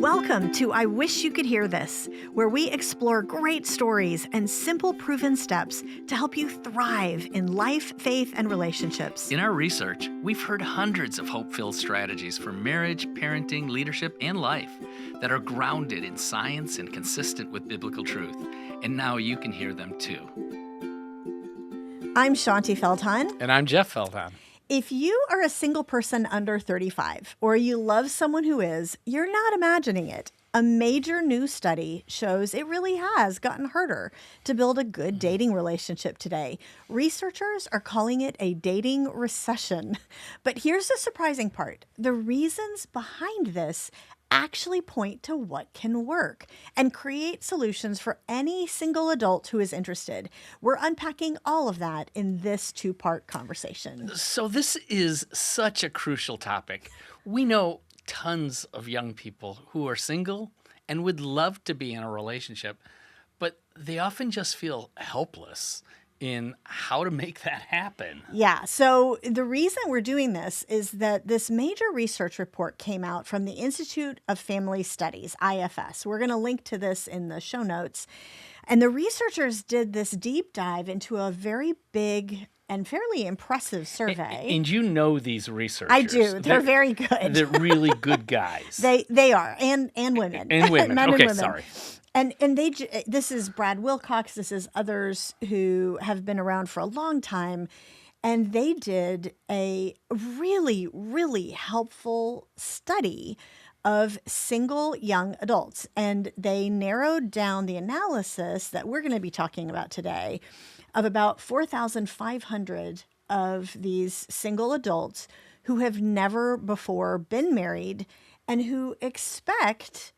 Welcome to I Wish You Could Hear This, where we explore great stories and simple proven steps to help you thrive in life, faith, and relationships. In our research, we've heard hundreds of hope-filled strategies for marriage, parenting, leadership, and life that are grounded in science and consistent with biblical truth. And now you can hear them too. I'm Shaunti Feldhahn. And I'm Jeff Feldhahn. If you are a single person under 35, or you love someone who is, you're not imagining it. A major new study shows it really has gotten harder to build a good dating relationship today. Researchers are calling it a dating recession. But here's the surprising part. The reasons behind this actually point to what can work and create solutions for any single adult who is interested. We're unpacking all of that in this two-part conversation. So this is such a crucial topic. We know tons of young people who are single and would love to be in a relationship, but they often just feel helpless in how to make that happen. Yeah. So the reason we're doing this is that this major research report came out from the Institute of Family Studies, IFS. We're going to link to this in the show notes. And the researchers did this deep dive into a very big and fairly impressive survey. And you know these researchers. I do. They're very good. They're really good guys. They are. And women. And women. Men Okay, and women. sorry. And this is Brad Wilcox. This is others who have been around for a long time. And they did a really, really helpful study of single young adults. And they narrowed down the analysis that we're going to be talking about today of about 4,500 of these single adults who have never before been married and who expect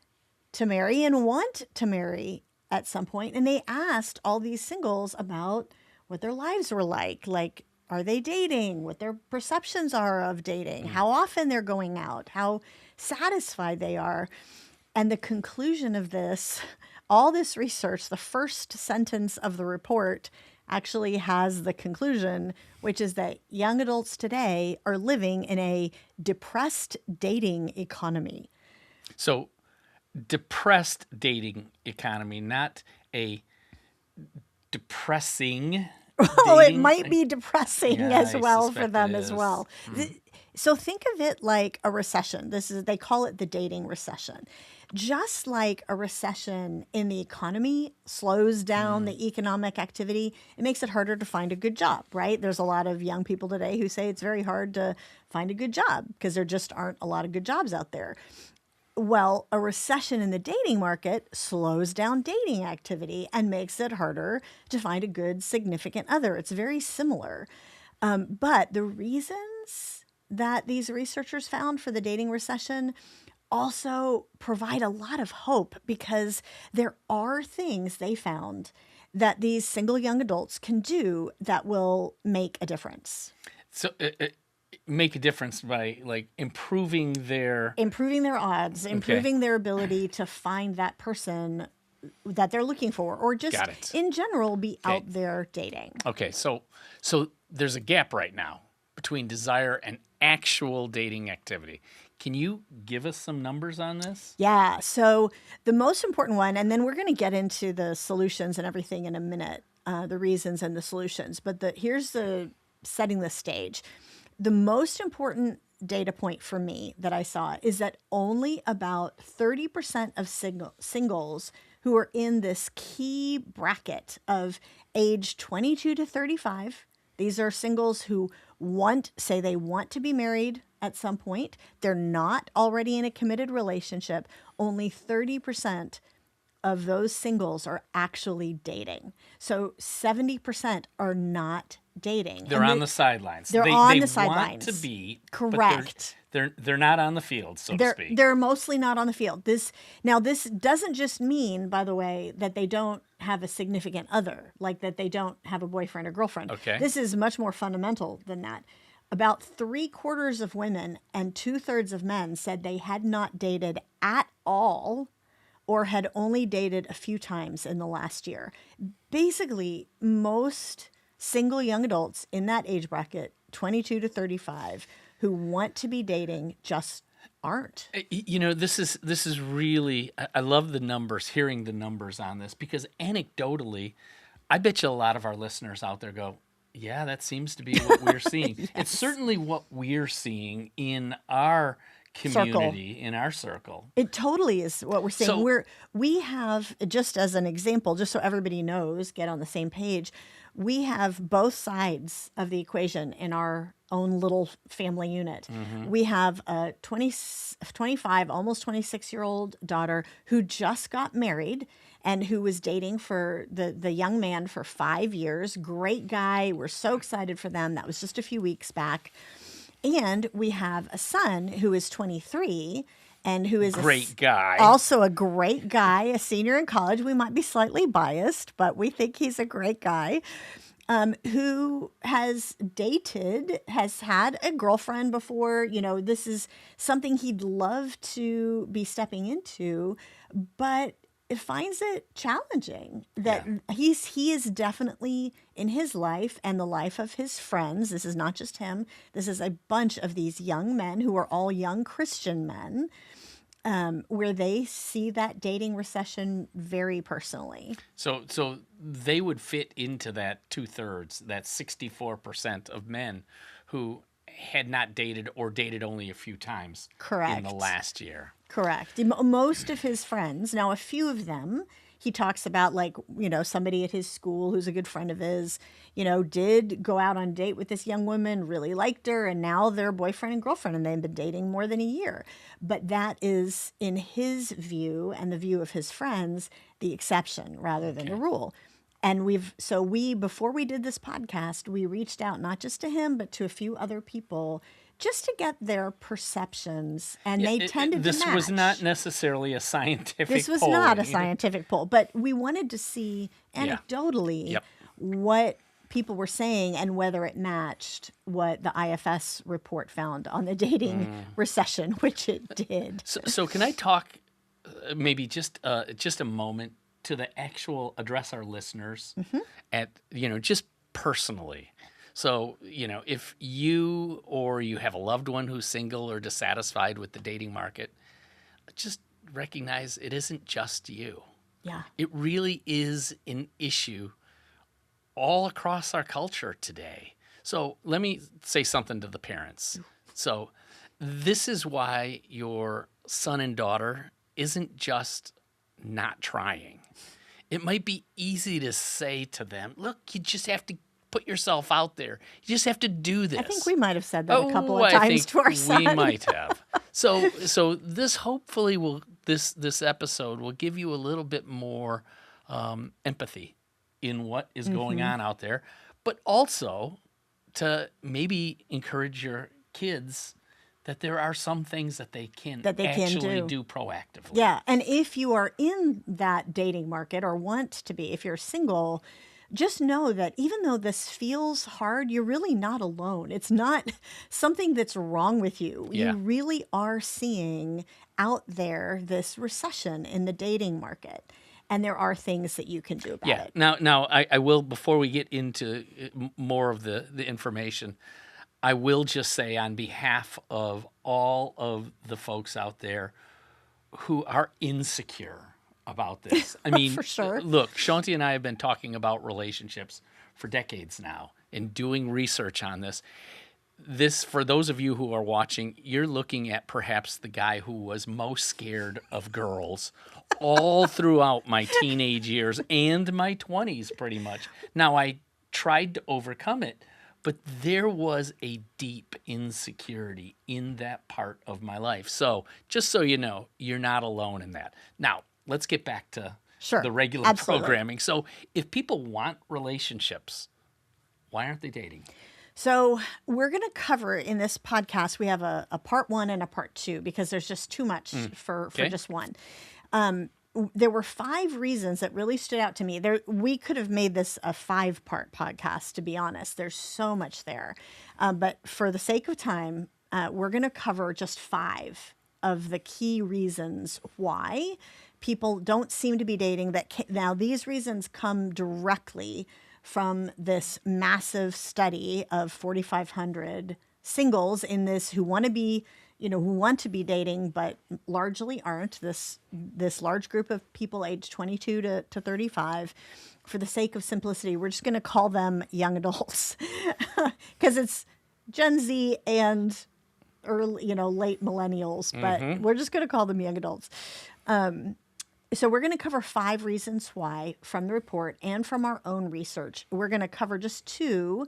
to marry and want to marry at some point. And they asked all these singles about what their lives were like. Like, are they dating? What their perceptions are of dating? How often they're going out? How satisfied they are? And the conclusion of this, all this research, the first sentence of the report actually has the conclusion, which is that young adults today are living in a depressed dating economy. So depressed dating economy, not a depressing Well, it dating. might be depressing Yeah, as I well for suspect them it as is. well. So think of it like a recession. They call it the dating recession. Just like a recession in the economy slows down the economic activity, it makes it harder to find a good job, right? There's a lot of young people today who say it's very hard to find a good job because there just aren't a lot of good jobs out there. Well, a recession in the dating market slows down dating activity and makes it harder to find a good significant other. It's very similar. But the reasons that these researchers found for the dating recession also provide a lot of hope because there are things they found that these single young adults can do that will make a difference. So make a difference by like improving their odds, improving their ability to find that person that they're looking for, or just in general be out there dating. Okay, so there's a gap right now between desire and actual dating activity. Can you give us some numbers on this? Yeah, so the most important one, and then we're going to get into the solutions and everything in a minute, the reasons and the solutions, but here's the setting the stage. The most important data point for me that I saw is that only about 30% of singles who are in this key bracket of age 22 to 35, these are singles who say they want to be married at some point. They're not already in a committed relationship. Only 30% of those singles are actually dating. So 70% are not dating. They're on the sidelines. They're on the sidelines. They want to be. Correct. But they're not on the field, so to speak. They're mostly not on the field. This doesn't just mean, by the way, that they don't have a significant other, like that they don't have a boyfriend or girlfriend. Okay. This is much more fundamental than that. About 3/4 of women and 2/3 of men said they had not dated at all or had only dated a few times in the last year. Basically, most single young adults in that age bracket, 22 to 35, who want to be dating just aren't. This is really, I love the numbers, hearing the numbers on this, because anecdotally, I bet you a lot of our listeners out there go, yeah, that seems to be what we're seeing. Yes. It's certainly what we're seeing in our community, in our circle. It totally is what we're saying. So- We have, just as an example, just so everybody knows, get on the same page, we have both sides of the equation in our own little family unit. We have a 25, almost 26-year-old daughter who just got married and who was dating for the young man for 5 years. Great guy. We're so excited for them. That was just a few weeks back. And we have a son who is 23 and who is Great guy. also a great guy, a senior in college. We might be slightly biased, but we think he's a great guy, who has dated, has had a girlfriend before. This is something he'd love to be stepping into, but it finds it challenging that he is definitely in his life and the life of his friends. This is not just him. This is a bunch of these young men who are all young Christian men, where they see that dating recession very personally. So they would fit into that 2/3, that 64% of men who had not dated or dated only a few times Correct. in the last year. Correct. Most of his friends, now a few of them, he talks about, like, somebody at his school who's a good friend of his, did go out on a date with this young woman, really liked her, and now they're boyfriend and girlfriend, and they've been dating more than a year. But that is, in his view and the view of his friends, the exception rather than the rule. And before we did this podcast, we reached out not just to him, but to a few other people just to get their perceptions, and they tended to match. This was not necessarily a scientific poll. This was not a scientific poll, but we wanted to see anecdotally what people were saying and whether it matched what the IFS report found on the dating recession, which it did. So can I talk maybe just a moment to the actual address our listeners at, just personally. So, if you or you have a loved one who's single or dissatisfied with the dating market, just recognize it isn't just you. Yeah. It really is an issue all across our culture today. So let me say something to the parents. So this is why your son and daughter isn't just not trying. It might be easy to say to them, look, you just have to put yourself out there. You just have to do this. I think we might have said that a couple of times to our son. We might have. So this hopefully this episode will give you a little bit more empathy in what is going on out there, but also to maybe encourage your kids that there are some things that they can actually do proactively. Yeah, and if you are in that dating market or want to be, if you're single, just know that even though this feels hard, you're really not alone. It's not something that's wrong with you. Yeah. You really are seeing out there this recession in the dating market. And there are things that you can do about it. Now I will, before we get into more of the information, I will just say on behalf of all of the folks out there who are insecure about this. I mean, For sure. Look, Shaunti and I have been talking about relationships for decades now and doing research on this. This, for those of you who are watching, you're looking at perhaps the guy who was most scared of girls all throughout my teenage years and my 20s, pretty much. Now, I tried to overcome it, but there was a deep insecurity in that part of my life. So just so you know, you're not alone in that. Now, let's get back to the regular programming. So if people want relationships, why aren't they dating? So we're going to cover in this podcast, we have a part 1 and a part 2 because there's just too much for just one. There were 5 reasons that really stood out to me. We could have made this a 5-part podcast, to be honest. There's so much there. But for the sake of time, we're going to cover just 5 of the key reasons why people don't seem to be dating. Now, these reasons come directly from this massive study of 4,500 singles in this who want to be who want to be dating but largely aren't, this large group of people aged 22 to 35. For the sake of simplicity, we're just going to call them young adults because it's Gen Z and early, late millennials, but we're just going to call them young adults. So we're going to cover 5 reasons why from the report and from our own research. We're going to cover just 2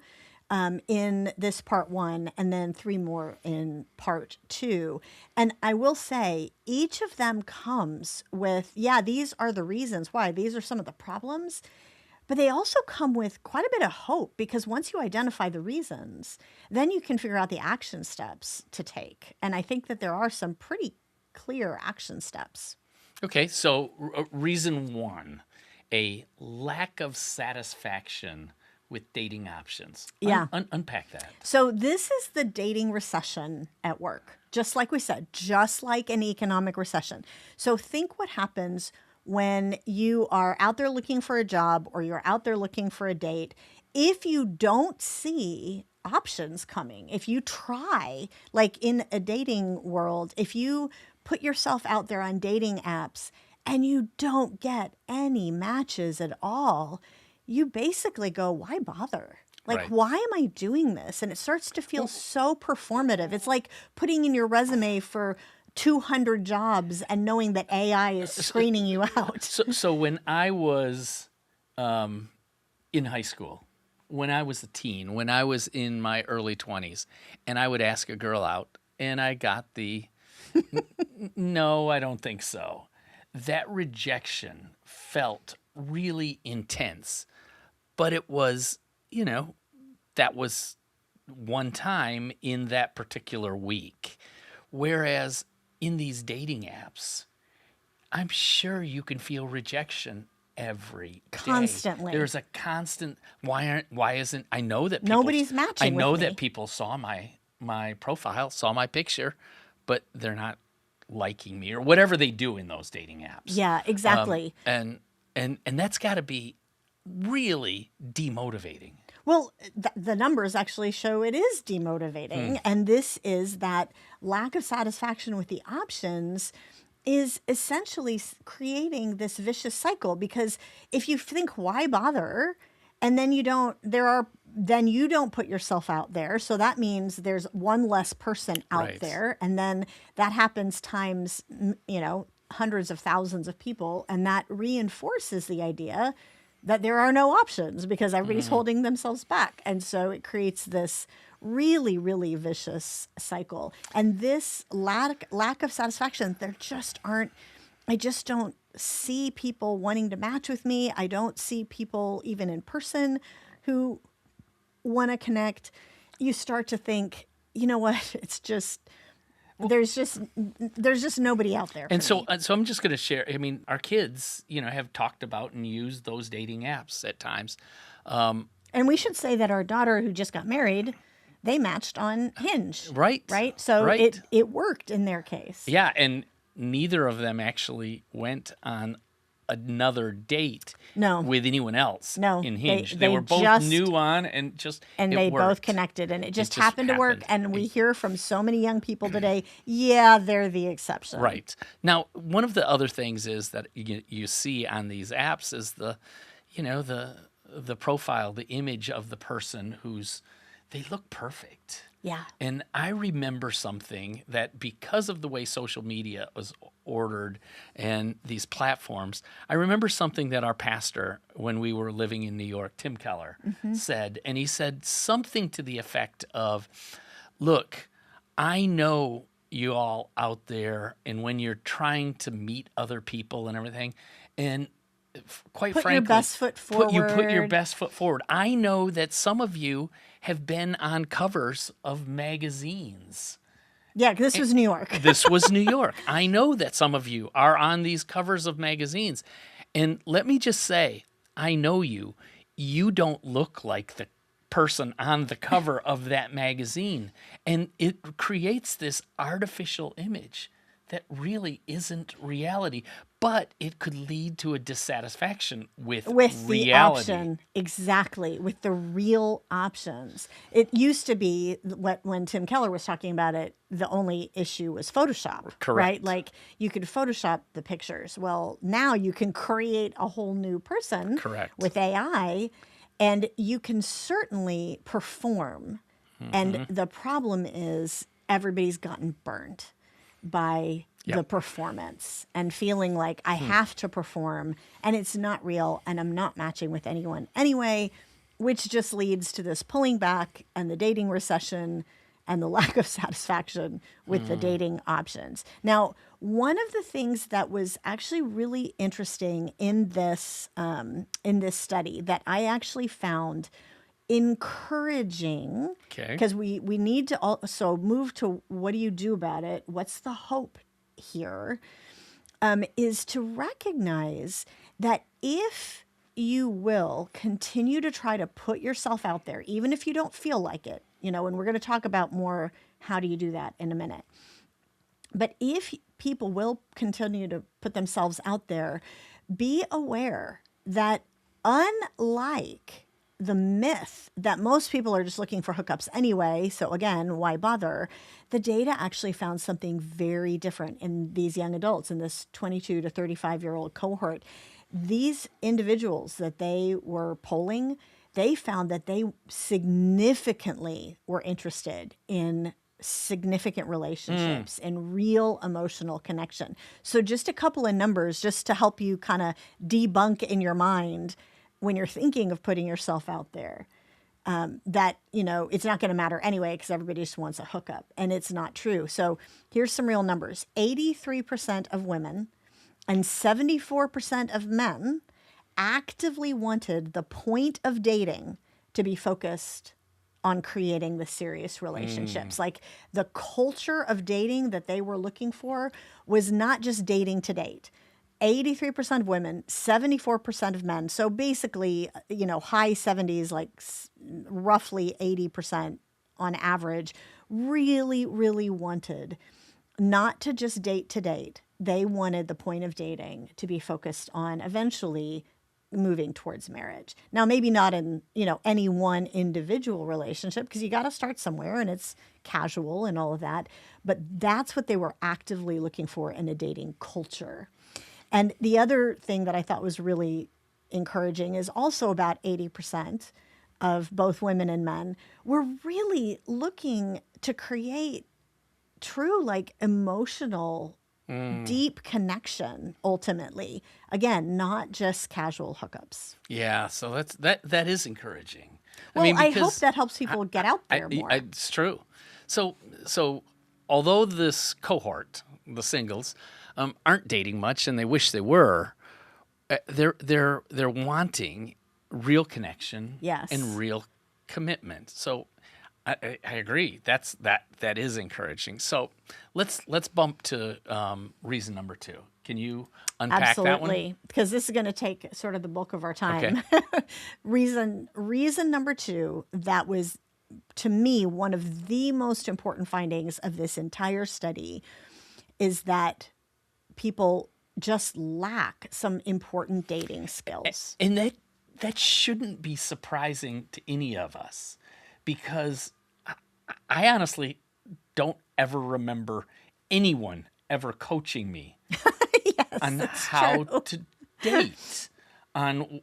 in this part 1, and then 3 more in part 2. And I will say each of them comes with, these are the reasons why. These are some of the problems. But they also come with quite a bit of hope, because once you identify the reasons, then you can figure out the action steps to take. And I think that there are some pretty clear action steps. Okay, so reason 1, a lack of satisfaction with dating options. Yeah. Unpack that. So this is the dating recession at work. Just like we said, just like an economic recession. So think what happens when you are out there looking for a job or you're out there looking for a date. If you don't see options coming, if you try, like in a dating world, if you put yourself out there on dating apps and you don't get any matches at all, you basically go, why bother? Like, Right. why am I doing this? And it starts to feel so performative. It's like putting in your resume for 200 jobs and knowing that AI is screening you out. So when I was in high school, when I was a teen, when I was in my early 20s, and I would ask a girl out, and I got the, no, I don't think so. That rejection felt really intense, but it was, that was one time in that particular week. Whereas in these dating apps, I'm sure you can feel rejection every day. Constantly. There's a constant, why isn't, I know that people, Nobody's matching I know with me. that people saw my profile, saw my picture, but they're not liking me or whatever they do in those dating apps. Yeah, exactly. And that's got to be really demotivating. Well, the numbers actually show it is demotivating. And this is that lack of satisfaction with the options is essentially creating this vicious cycle. Because if you think, why bother? And then you don't put yourself out there. So that means there's one less person out Right. there. And then that happens times, hundreds of thousands of people. And that reinforces the idea that there are no options because everybody's holding themselves back. And so it creates this really, really vicious cycle. And this lack of satisfaction, I just don't see people wanting to match with me. I don't see people even in person who want to connect. You start to think, you know what, it's just, there's just nobody out there. And for so, me. so I'm just going to share. I mean, our kids, have talked about and used those dating apps at times. And we should say that our daughter who just got married, they matched on Hinge. Right. Right. So Right. it worked in their case. Yeah, and neither of them actually went on another date No. with anyone else No, in they- Hinge. They they were both just- new on and And it they both worked. connected, and it just just happened to work. happened. And we hear from so many young people today, yeah, they're the exception. Right. Now, one of the other things is that you see on these apps is the profile, the image of the person they look perfect. Yeah. And I remember something that because of the way social media was ordered and these platforms, I remember something that our pastor, when we were living in New York, Tim Keller, said. And he said something to the effect of, look, I know you all out there, and when you're trying to meet other people and everything, and quite Put your frankly, best foot put your forward. best foot forward. I know that some of you have been on covers of magazines. Yeah, 'cause this was New York. This was New York. I know that some of you are on these covers of magazines. And let me just say, I know you. You don't look like the person on the cover of that magazine. And it creates this artificial image that really isn't reality, but it could lead to a dissatisfaction with With the reality. option, exactly, with the real options. It used to be when Tim Keller was talking about it, the only issue was Photoshop, right? Correct. Like you could Photoshop the pictures. Well, now you can create a whole new person Correct. with AI, and you can certainly perform. And the problem is everybody's gotten burned by the performance and feeling like I have to perform and it's not real and I'm not matching with anyone anyway, which just leads to this pulling back and the dating recession and the lack of satisfaction with the dating options. Now, one of the things that was actually really interesting in this study that I actually found encouraging, Okay. because we need to also move to what do you do about it? What's the hope here? Is to recognize that if you will continue to try to put yourself out there, even if you don't feel like it, and we're going to talk about more how do you do that in a minute. But if people will continue to put themselves out there, be aware that unlike the myth that most people are just looking for hookups anyway, so again, why bother? The data actually found something very different in these young adults, in this 22 to 35-year-old cohort. These individuals that they were polling, they found that they significantly were interested in significant relationships and real emotional connection. So just a couple of numbers just to help you kind of debunk in your mind when you're thinking of putting yourself out there, that, it's not going to matter anyway because everybody just wants a hookup. And it's not true. So here's some real numbers. 83% of women and 74% of men actively wanted the point of dating to be focused on creating the serious relationships. Like the culture of dating that they were looking for was not just dating to date. 83% of women, 74% of men. So basically, high 70s, like roughly 80% on average, really, really wanted not to just date to date. They wanted the point of dating to be focused on eventually moving towards marriage. Now, maybe not in, any one individual relationship, because you got to start somewhere and it's casual and all of that. But that's what they were actively looking for in a dating culture. And the other thing that I thought was really encouraging is also about 80% of both women and men were really looking to create true, like emotional, deep connection ultimately. Again, not just casual hookups. Yeah, so that is encouraging. Well, I hope because that helps people get out there more. it's true. So although this cohort, the singles, aren't dating much and they wish they were, they're wanting real connection Yes. and real commitment. So I agree. That is encouraging. So let's bump to reason number 2. Can you unpack that one? Absolutely, because this is going to take sort of the bulk of our time. Reason number 2, that was, to me, one of the most important findings of this entire study, is that people just lack some important dating skills. And that shouldn't be surprising to any of us, because I honestly don't ever remember anyone ever coaching me on how to date, on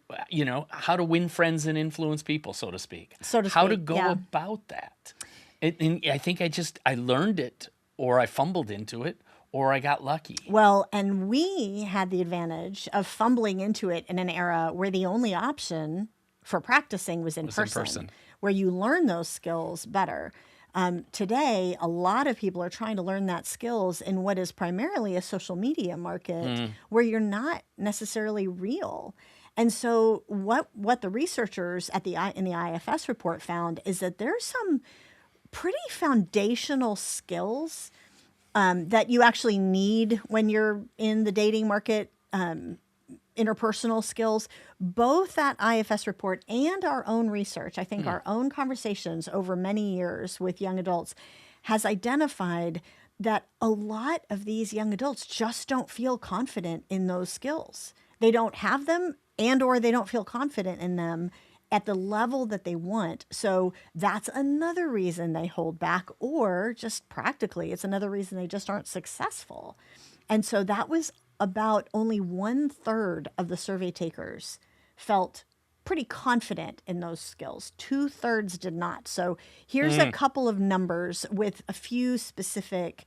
how to win friends and influence people, so to speak. How to go about that. And I think I learned it, or I fumbled into it, or I got lucky. Well, and we had the advantage of fumbling into it in an era where the only option for practicing was in person, where you learn those skills better. Today, a lot of people are trying to learn that skills in what is primarily a social media market where you're not necessarily real. And so what the researchers in the IFS report found is that there's some pretty foundational skills that you actually need when you're in the dating market, interpersonal skills. Both that IFS report and our own research, I think our own conversations over many years with young adults, has identified that a lot of these young adults just don't feel confident in those skills. They don't have them, and or they don't feel confident in them at the level that they want. So that's another reason they hold back, or just practically, it's another reason they just aren't successful. And so that was about only 1/3 of the survey takers felt pretty confident in those skills. 2/3 did not. So here's a couple of numbers with a few specific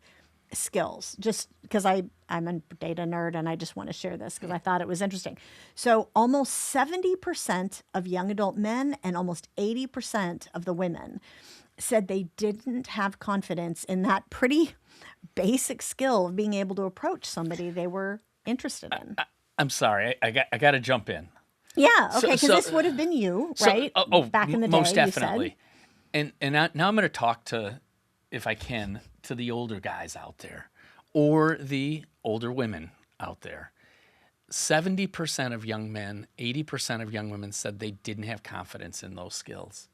skills, just because I'm a data nerd and I just want to share this because I thought it was interesting. So almost 70% of young adult men and almost 80% of the women said they didn't have confidence in that pretty basic skill of being able to approach somebody they were interested in. I'm sorry, I got to jump in. Yeah, okay, because So- this would have been you, right? Back in the day, most you definitely. said. And now I'm going to talk to, if I can, to the older guys out there or the older women out there. 70% of young men, 80% of young women said they didn't have confidence in those skills.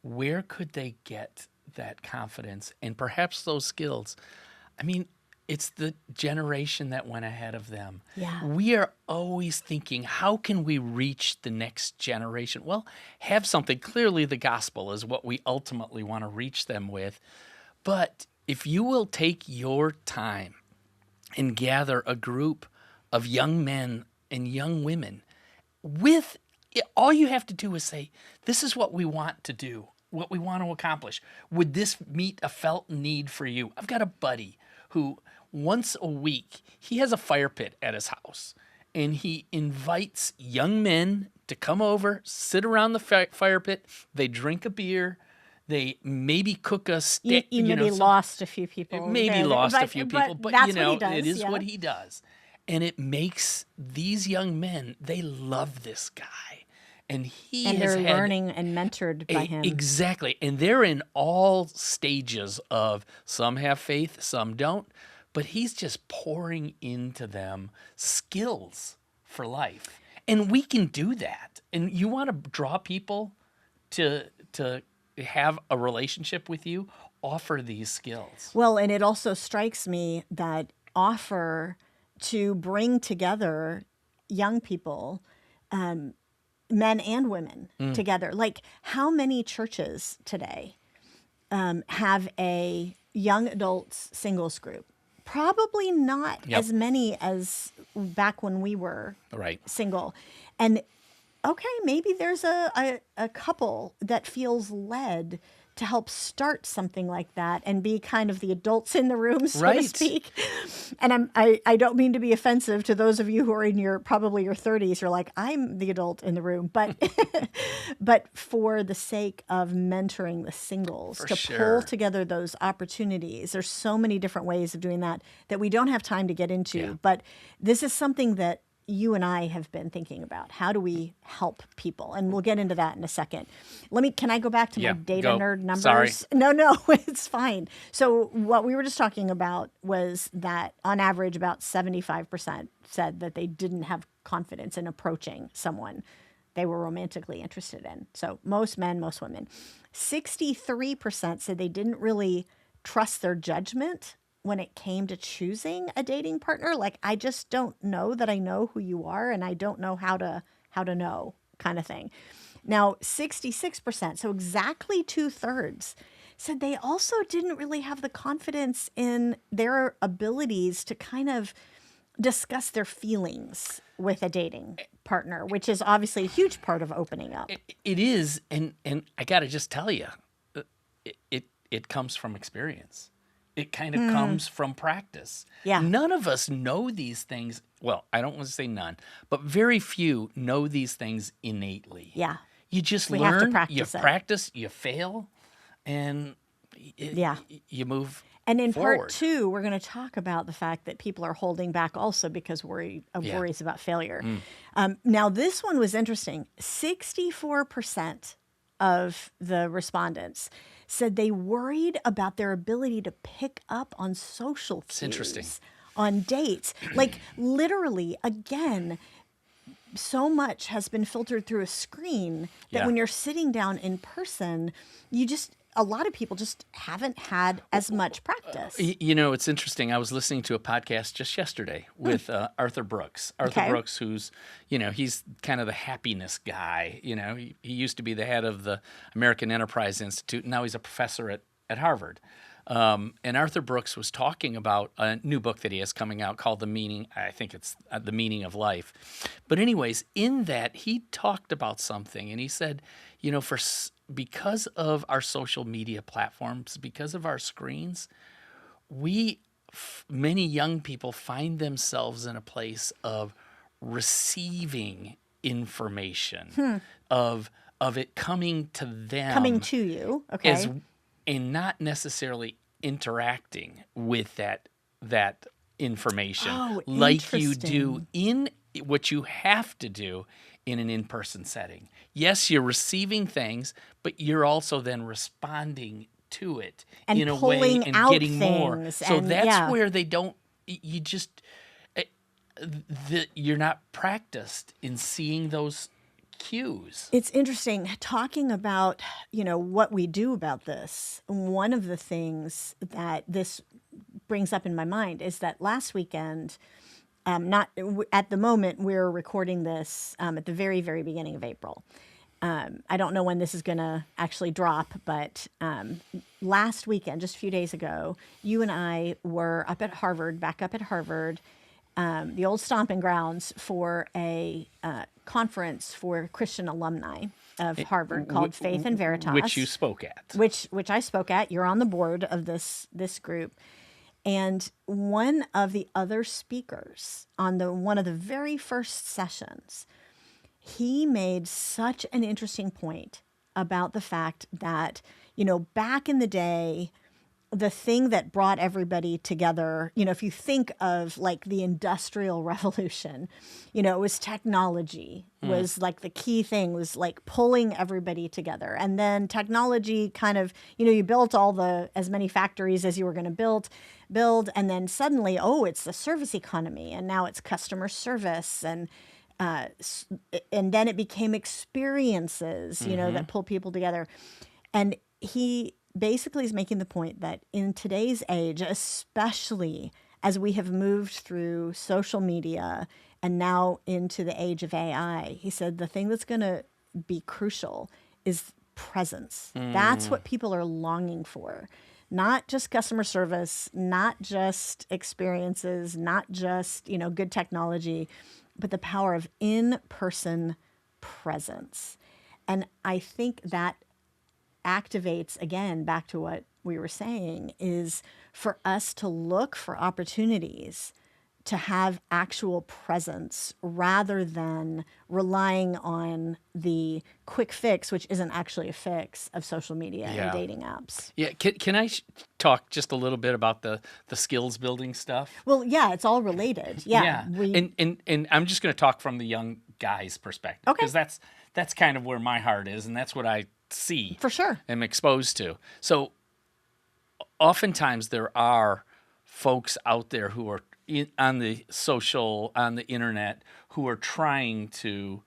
Where could they get that confidence and perhaps those skills? I mean, it's the generation that went ahead of them. Yeah. We are always thinking, how can we reach the next generation? Well, have something. Clearly, the gospel is what we ultimately want to reach them with. But if you will take your time and gather a group of young men and young women with all you have to do is say, this is what we want to do, what we want to accomplish. Would this meet a felt need for you? I've got a buddy who once a week, he has a fire pit at his house, and he invites young men to come over, sit around the fire pit. They drink a beer. They maybe cook a steak. You maybe lost a few people. Maybe lost a few people, but that's you know, what he does, it is yeah. what he does. And it makes these young men, they love this guy. And he And has they're had learning and mentored by him. Exactly. And they're in all stages of, some have faith, some don't. But he's just pouring into them skills for life. And we can do that. And you want to draw people to have a relationship with you, offer these skills. Well, and it also strikes me that offer to bring together young people, men and women together. Like, how many churches today have a young adults singles group? Probably not as many as back when we were single. And okay, maybe there's a couple that feels led to help start something like that and be kind of the adults in the room, so to speak. And I don't mean to be offensive to those of you who are in probably your 30s. You're like, I'm the adult in the room, but but for the sake of mentoring the singles, pull together those opportunities. There's so many different ways of doing that we don't have time to get into. Yeah. But this is something that you and I have been thinking about. How do we help people? And we'll get into that in a second. Can I go back to my data nerd numbers? Sorry. No, it's fine. So what we were just talking about was that on average, about 75% said that they didn't have confidence in approaching someone they were romantically interested in. So most men, most women. 63% said they didn't really trust their judgment when it came to choosing a dating partner. Like, I just don't know that I know who you are, and I don't know how to know, kind of thing. Now, 66%, so exactly 2/3, said they also didn't really have the confidence in their abilities to kind of discuss their feelings with a dating partner, which is obviously a huge part of opening up. It is, and I got to just tell you, it comes from experience. It kind of comes from practice. Yeah. None of us know these things. Well, I don't want to say none, but very few know these things innately. Yeah. You just We learn, have to practice it. you fail, and you move And in forward. part 2, we're going to talk about the fact that people are holding back also because worries about failure. Now, this one was interesting. 64% of the respondents said they worried about their ability to pick up on social cues. It's interesting. On dates. Like, literally, again, so much has been filtered through a screen that when you're sitting down in person, a lot of people just haven't had as much practice. You know, it's interesting. I was listening to a podcast just yesterday with Arthur Brooks. Arthur Okay. Brooks, who's, you know, he's kind of the happiness guy. You know, he used to be the head of the American Enterprise Institute, and now he's a professor at Harvard. And Arthur Brooks was talking about a new book that he has coming out called The Meaning of Life. But anyways, in that, he talked about something, and he said, you know, because of our social media platforms, because of our screens, many young people find themselves in a place of receiving information, of it coming to them, Coming to you, okay. and not necessarily interacting with that information Oh, like you do interesting. in what you have to do in an in-person setting. Yes, you're receiving things, but you're also then responding to it And in a way pulling and out getting more. things, So and that's yeah. where they don't. You just you're not practiced in seeing those cues. It's interesting talking about, you know, what we do about this. One of the things that this brings up in my mind is that last weekend, at the moment we're recording this at the very, very beginning of April. I don't know when this is going to actually drop, but last weekend, just a few days ago, you and I were back up at Harvard, the old stomping grounds for a conference for Christian alumni of Harvard called Faith and Veritas, Which you spoke at. which I spoke at. You're on the board of this group. And one of the other speakers on one of the very first sessions, he made such an interesting point about the fact that, you know, back in the day, the thing that brought everybody together, you know, if you think of like the Industrial Revolution, you know, it was technology was like the key thing, was like pulling everybody together. And then technology kind of, you know, you built as many factories as you were going to build. And then suddenly, it's the service economy. And now it's customer service. And then it became experiences, you know, that pull people together. And he basically is making the point that in today's age, especially as we have moved through social media and now into the age of AI, he said the thing that's going to be crucial is presence. That's what people are longing for. Not just customer service, not just experiences, not just, you know, good technology, but the power of in-person presence. And I think that activates, again, back to what we were saying, is for us to look for opportunities to have actual presence rather than relying on the quick fix, which isn't actually a fix, of social media and dating apps. Yeah, can I talk just a little bit about the skills building stuff? Well, yeah, it's all related. Yeah. And I'm just going to talk from the young guy's perspective, Okay. because that's kind of where my heart is, and that's what I see, For sure. am exposed to. So oftentimes there are folks out there who are on the internet, who are trying to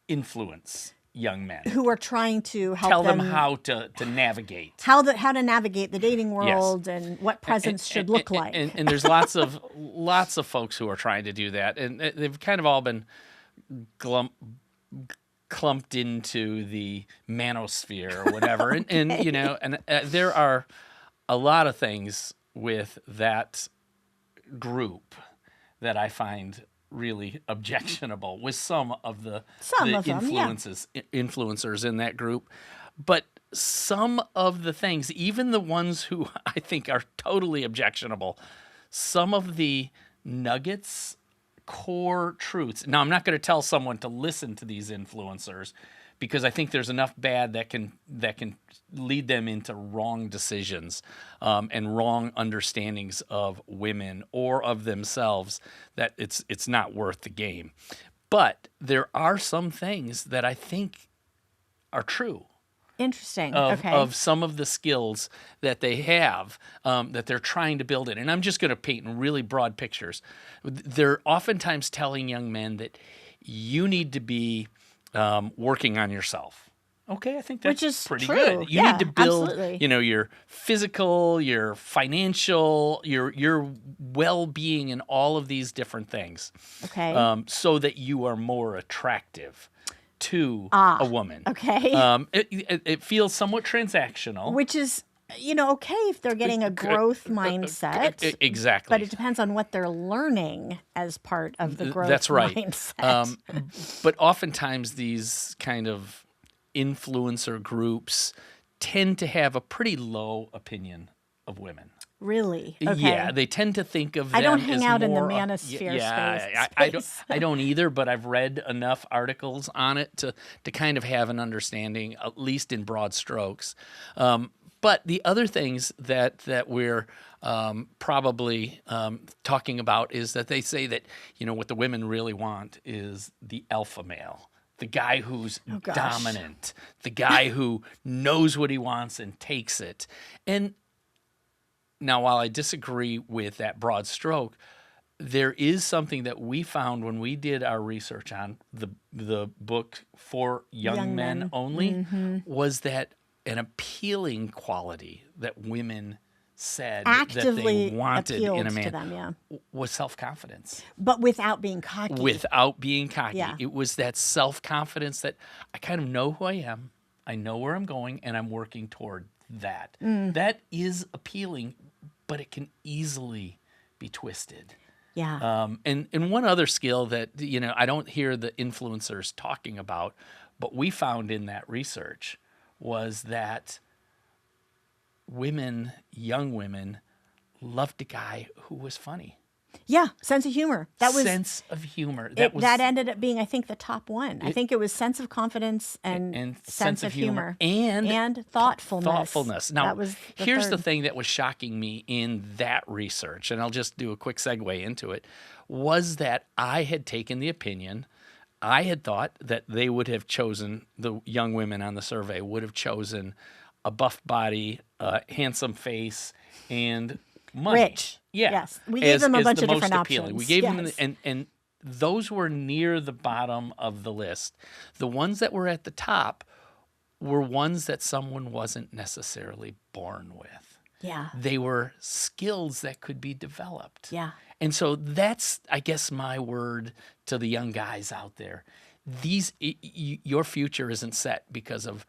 influence young men, Who are trying to help tell them how to navigate. how to navigate the dating world and what presence should look like. And there's lots of folks who are trying to do that, and they've kind of all been clumped into the manosphere or whatever. And you know, and there are a lot of things with that group that I find really objectionable, with some of the influencers in that group. But some of the things, even the ones who I think are totally objectionable, some of the nuggets, core truths. Now, I'm not going to tell someone to listen to these influencers, because I think there's enough bad that can lead them into wrong decisions and wrong understandings of women or of themselves, that it's not worth the game. But there are some things that I think are true. Interesting. Of some of the skills that they have, that they're trying to build in. And I'm just going to paint in really broad pictures. They're oftentimes telling young men that you need to be working on yourself. Okay, I think that's Which is pretty true. good. You Yeah, need to build, absolutely. your physical, your financial, your well-being, and all of these different things, Okay. so that you are more attractive to a woman. Okay. It feels somewhat transactional. Which is, okay if they're getting a growth mindset, Exactly. but it depends on what they're learning as part of the growth That's right. mindset. But oftentimes these kind of influencer groups tend to have a pretty low opinion of women. Really? Okay. Yeah, they tend to think of them I don't as hang out in the more, manosphere yeah, space. I don't either, but I've read enough articles on it to kind of have an understanding, at least in broad strokes. But the other things that we're probably talking about is that they say that, what the women really want is the alpha male, the guy who's gosh. dominant, the guy who knows what he wants and takes it. And now, while I disagree with that broad stroke, there is something that we found when we did our research on the book for young men only, was that an appealing quality that women said Actively that they wanted in a appealed man to them, yeah. was self-confidence. But without being cocky. Without being cocky. Yeah. It was that self-confidence that I kind of know who I am, I know where I'm going, and I'm working toward that. That is appealing, but it can easily be twisted. Yeah. And one other skill that, I don't hear the influencers talking about, but we found in that research was that young women, loved a guy who was funny. Yeah, sense of humor. That was sense of humor. that ended up being, I think, the top one. I think it was sense of confidence and sense of humor and thoughtfulness. Thoughtfulness. Now, that was here's the third. thing that was shocking me in that research, and I'll just do a quick segue into it, was that I had taken the opinion, I had thought that they would have chosen, the young women on the survey would have chosen a buff body, a handsome face, and money. Rich. Yeah. Yes. We gave them a bunch the of different most appealing. options. We gave Yes. them, and those were near the bottom of the list. The ones that were at the top were ones that someone wasn't necessarily born with. Yeah. They were skills that could be developed. Yeah. And so that's, I guess, my word to the young guys out there. Your future isn't set because of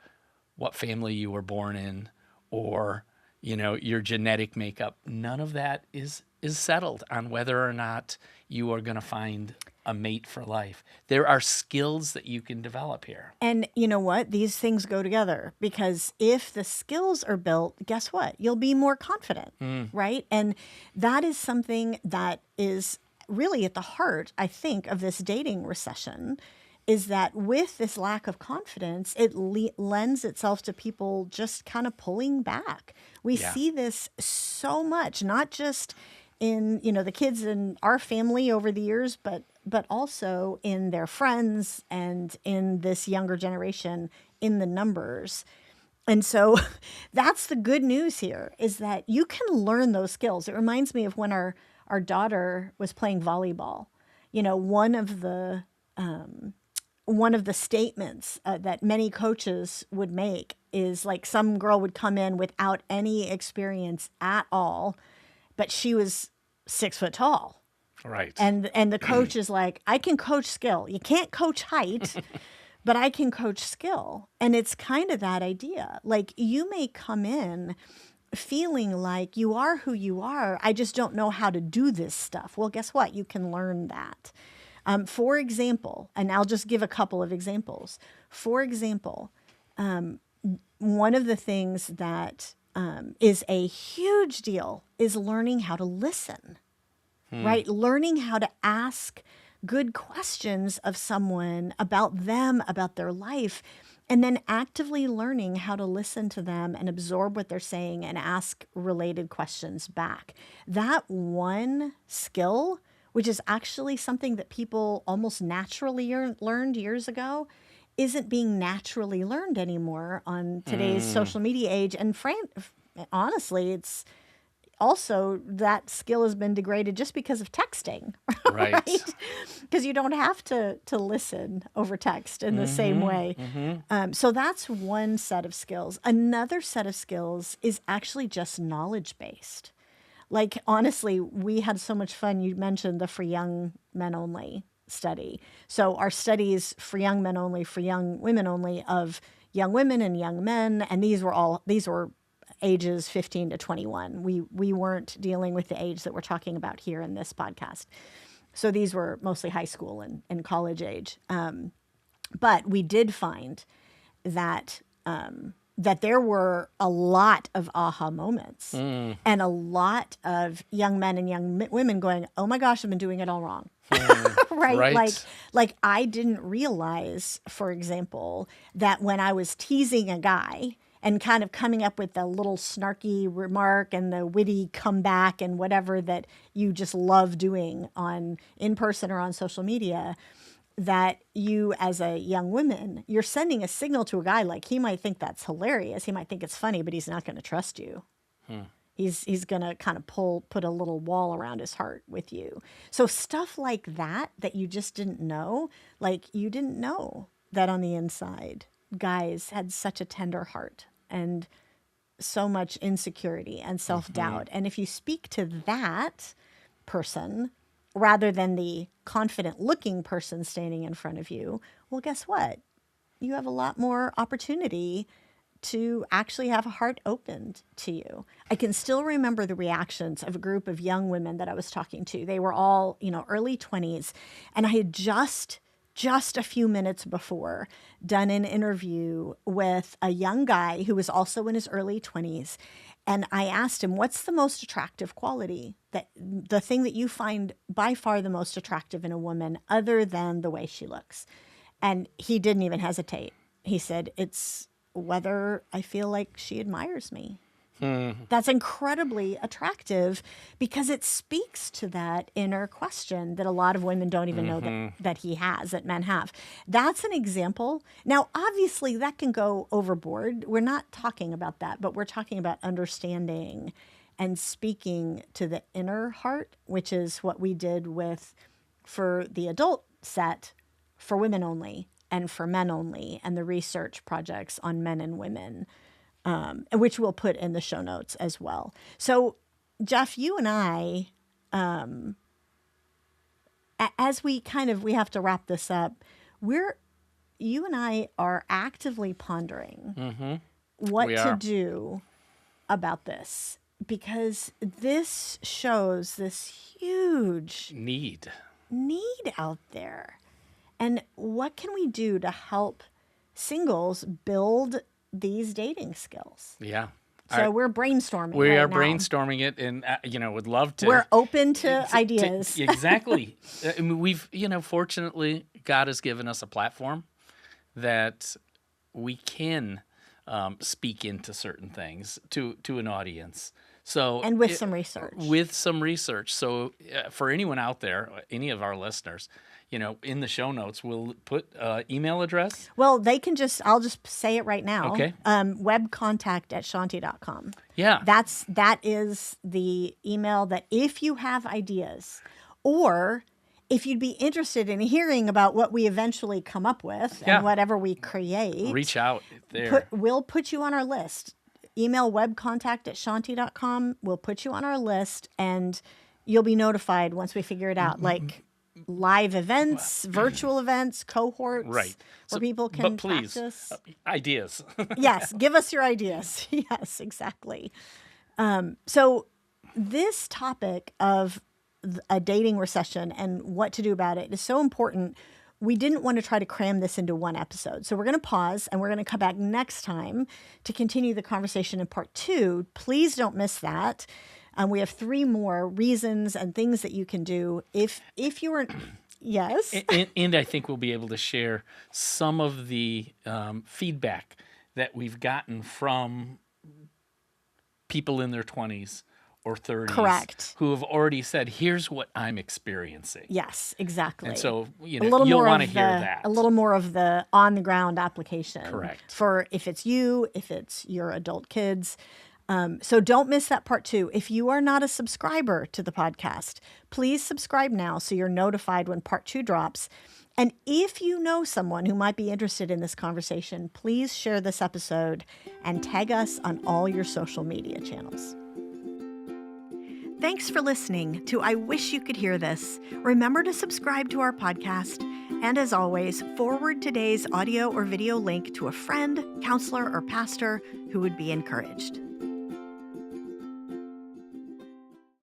what family you were born in or, your genetic makeup. None of that is settled on whether or not you are going to find a mate for life. There are skills that you can develop here. And you know what? These things go together, because if the skills are built, guess what? You'll be more confident, right? And that is something that is really at the heart, I think, of this dating recession, is that with this lack of confidence, it lends itself to people just kind of pulling back. We see this so much, not just in, the kids in our family over the years, but also in their friends and in this younger generation, in the numbers. And so that's the good news here, is that you can learn those skills. It reminds me of when our daughter was playing volleyball. One of the statements that many coaches would make is, like, some girl would come in without any experience at all, but she was 6 foot tall. Right. And the coach is like, I can coach skill. You can't coach height, but I can coach skill. And it's kind of that idea. Like, you may come in feeling like you are who you are. I just don't know how to do this stuff. Well, guess what? You can learn that. For example, and I'll just give a couple of examples. For example, one of the things that is a huge deal is learning how to listen, right? Learning how to ask good questions of someone about them, about their life, and then actively learning how to listen to them and absorb what they're saying and ask related questions back. That one skill, which is actually something that people almost naturally learned years ago, isn't being naturally learned anymore on today's social media age. And honestly, also that skill has been degraded just because of texting, Right. Because you don't have to listen over text in the same way. So that's one set of skills. Another set of skills is actually just knowledge-based. Like, honestly, we had so much fun. You mentioned the for young men only study. So our studies for young men only, for young women only, of young women and young men, and these were ages 15 to 21. We weren't dealing with the age that we're talking about here in this podcast. So these were mostly high school and college age. But we did find that that there were a lot of aha moments and a lot of young men and young women going, "Oh my gosh, I've been doing it all wrong." Right? Right. Like I didn't realize, for example, that when I was teasing a guy and kind of coming up with a little snarky remark and the witty comeback and whatever that you just love doing in person or on social media, that you as a young woman, you're sending a signal to a guy like he might think that's hilarious. He might think it's funny, but he's not going to trust you. He's going to kind of put a little wall around his heart with you. So stuff like that you just didn't know, like you didn't know that on the inside, guys had such a tender heart and so much insecurity and self-doubt. And if you speak to that person rather than the confident looking person standing in front of you, well, guess what? You have a lot more opportunity to actually have a heart opened to you. I can still remember the reactions of a group of young women that I was talking to. They were all, early 20s. And I had just a few minutes before done an interview with a young guy who was also in his early 20s. And I asked him, what's the most attractive quality, the thing that you find by far the most attractive in a woman other than the way she looks? And he didn't even hesitate. He said, it's whether I feel like she admires me. That's incredibly attractive because it speaks to that inner question that a lot of women don't even know that he has, that men have. That's an example. Now, obviously, that can go overboard. We're not talking about that, but we're talking about understanding and speaking to the inner heart, which is what we did for the adult set, for women only and for men only, and the research projects on men and women. Which we'll put in the show notes as well. So, Jeff, you and I, as we have to wrap this up, you and I are actively pondering what to do about this, because this shows this huge Need out there. And what can we do to help singles build these dating skills? Yeah. So we're brainstorming. We right are now. brainstorming it, and would love to. We're open to ideas. Exactly. I mean, we've fortunately, God has given us a platform that we can speak into certain things to an audience. So and with some research. With some research. So for anyone out there, any of our listeners, in the show notes, we'll put email address. Well, I'll just say it right now. Okay. Webcontact@shaunti.com. Yeah. That is the email that if you have ideas, or if you'd be interested in hearing about what we eventually come up with and whatever we create, reach out there. We'll put you on our list. Email webcontact@shaunti.com. We'll put you on our list, and you'll be notified once we figure it out. Like live events, virtual events, cohorts, right? Where people can but please, practice. Ideas. Yes, give us your ideas. Yes, exactly. So this topic of a dating recession and what to do about it is so important. We didn't want to try to cram this into one episode. So we're going to pause and we're going to come back next time to continue the conversation in part 2. Please don't miss that. We have 3 more reasons and things that you can do if you were, yes. And I think we'll be able to share some of the feedback that we've gotten from people in their 20s or 30s. Correct. Who have already said, here's what I'm experiencing. Yes, exactly. And so, you'll want to hear that. A little more of the on-the-ground application. Correct. For if it's you, if it's your adult kids. So don't miss that part 2. If you are not a subscriber to the podcast, please subscribe now so you're notified when part 2 drops. And if you know someone who might be interested in this conversation, please share this episode and tag us on all your social media channels. Thanks for listening to I Wish You Could Hear This. Remember to subscribe to our podcast. And as always, forward today's audio or video link to a friend, counselor, or pastor who would be encouraged.